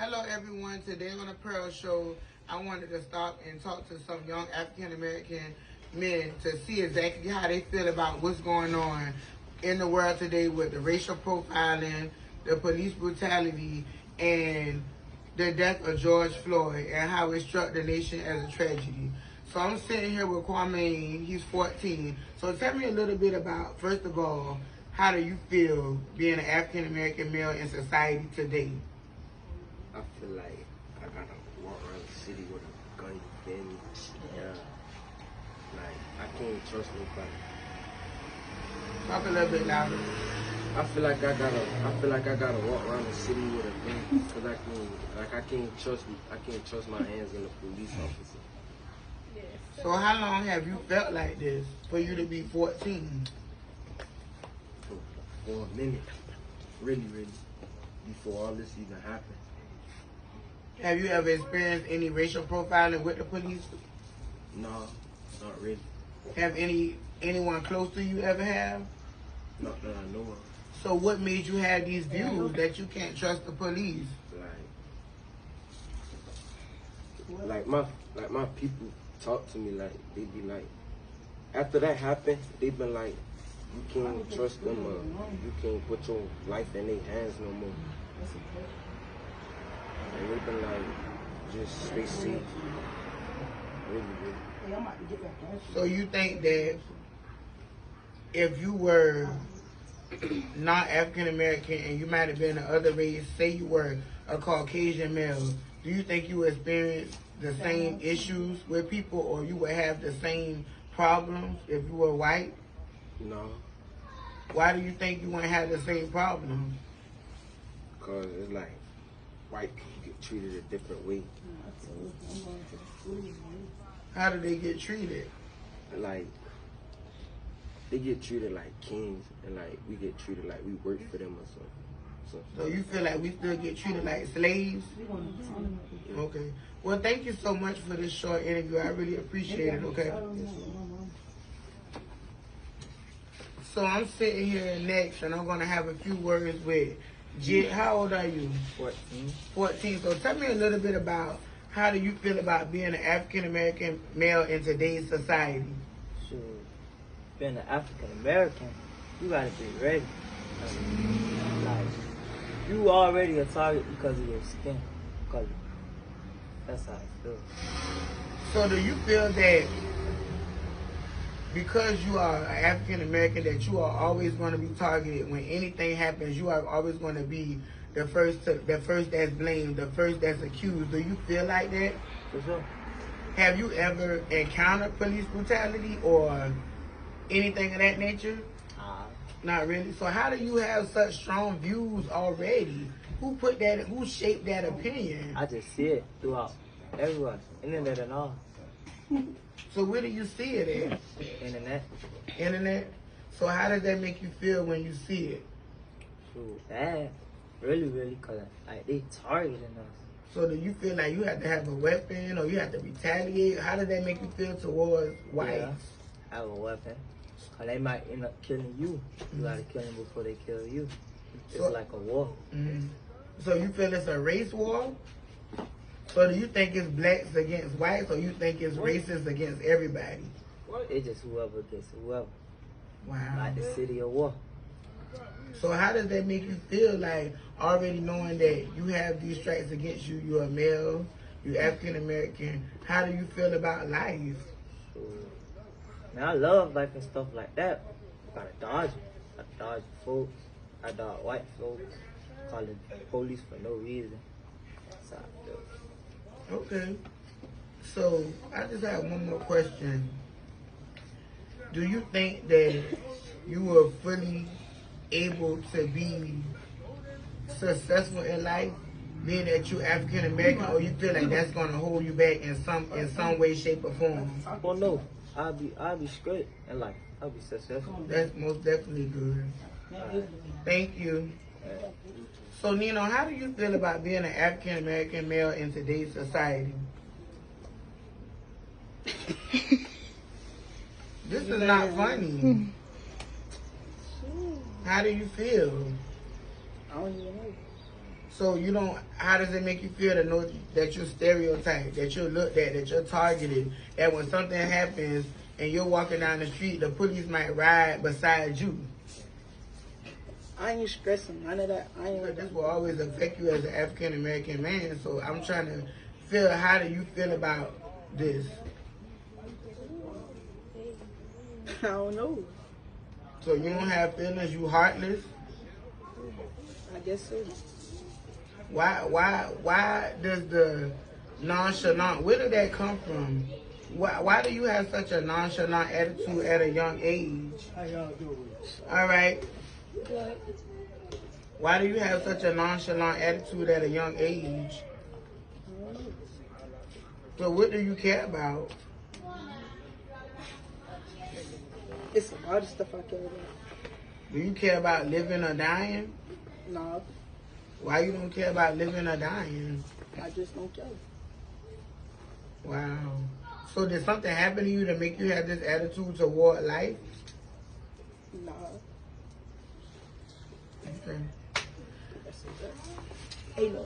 Hello everyone, today on the Pearl Show, I wanted to stop and talk to some young African American men to see exactly how they feel about what's going on in the world today with the racial profiling, the police brutality, and the death of George Floyd and how it struck the nation as a tragedy. So I'm sitting here with Kwame, he's 14. So tell me a little bit about, first of all, how do you feel being an African American male in society today? I feel like I gotta walk around the city with a gun, you feel me? Yeah. Like, I can't trust nobody. Talk a little bit louder. I feel like I gotta walk around the city with a gun, cause I can't trust my hands in the police officer. So how long have you felt like this for you to be 14? For a minute. Really, before all this even happened. Have you ever experienced any racial profiling with the police? No, not really. Have anyone close to you ever have? Not that I know of. So what made you have these views that you can't trust the police? Like my people talk to me like they be like, after that happened, they been like, you can't trust them or you can't put your life in their hands no more. And they been like, just stay safe. Really. So you think that if you were not African American and you might have been the other race, say you were a Caucasian male, do you think you would experience the same issues with people, or you would have the same problems if you were white? No. Why do you think you wouldn't have the same problems? Because it's like white people get treated a different way. How do they get treated? Like, they get treated like kings, and like we get treated like we work for them or something. So you feel like we still get treated like slaves? Okay. Well, thank you so much for this short interview. I really appreciate it, okay? So I'm sitting here next, and I'm going to have a few words with Jit. How old are you? 14. 14. So tell me a little bit about how do you feel about being an African-American male in today's society? Sure. Being an African-American, you got to be ready. Like, you already a target because of your skin color. That's how I feel. So do you feel that because you are an African American that you are always going to be targeted when anything happens? You are always going to be the first that's blamed, the first that's accused. Do you feel like that? For sure. Have you ever encountered police brutality or anything of that nature? Not really. So how do you have such strong views already? Who put that? Who shaped that opinion? I just see it throughout everywhere, internet and all. So where do you see it at? Internet. Internet. So how does that make you feel when you see it? Shoot, bad. Really, cause like they targeting us. So do you feel like you have to have a weapon or you have to retaliate? How does that make you feel towards whites? Yeah, have a weapon. Cause they might end up killing you. You gotta kill them before they kill you. It's So, like a war. So you feel it's a race war? So do you think it's blacks against whites, or you think it's racist against everybody? It's just whoever gets whoever. Wow. Like the city of war. So how does that make you feel, like already knowing that you have these strikes against you? You're a male, you're African American. How do you feel about life? Man, I love life and stuff like that. I gotta dodge it. I dodge folks. I dodge white folks. Calling police for no reason. That's how I feel. Okay. So I just have one more question. Do you think that you were fully able to be successful in life, being that you're African American, or you feel like that's gonna hold you back in some way, shape, or form? Well, no. I'll be straight in life. I'll be successful. That's most definitely good. Thank you. So Nino, how do you feel about being an African American male in today's society? This is not funny. How do you feel? I don't even know. So you don't. How does it make you feel to know that you're stereotyped, that you're looked at, that you're targeted, that when something happens and you're walking down the street, the police might ride beside you? I ain't stressing none of that. I ain't. But this will always affect you as an African American man. So I'm trying to feel, how do you feel about this? I don't know. So you don't have feelings? You heartless? I guess so. Why does the nonchalant, where did that come from? Why do you have such a nonchalant attitude at a young age? How y'all doing? All right. Why do you have such a nonchalant attitude at a young age? So what do you care about? It's a lot of stuff I care about. Do you care about living or dying? Nah, Why you don't care about living or dying? I just don't care. Wow. So did something happen to you to make you have this attitude toward life? Nah, Okay. that's it. Ain't no.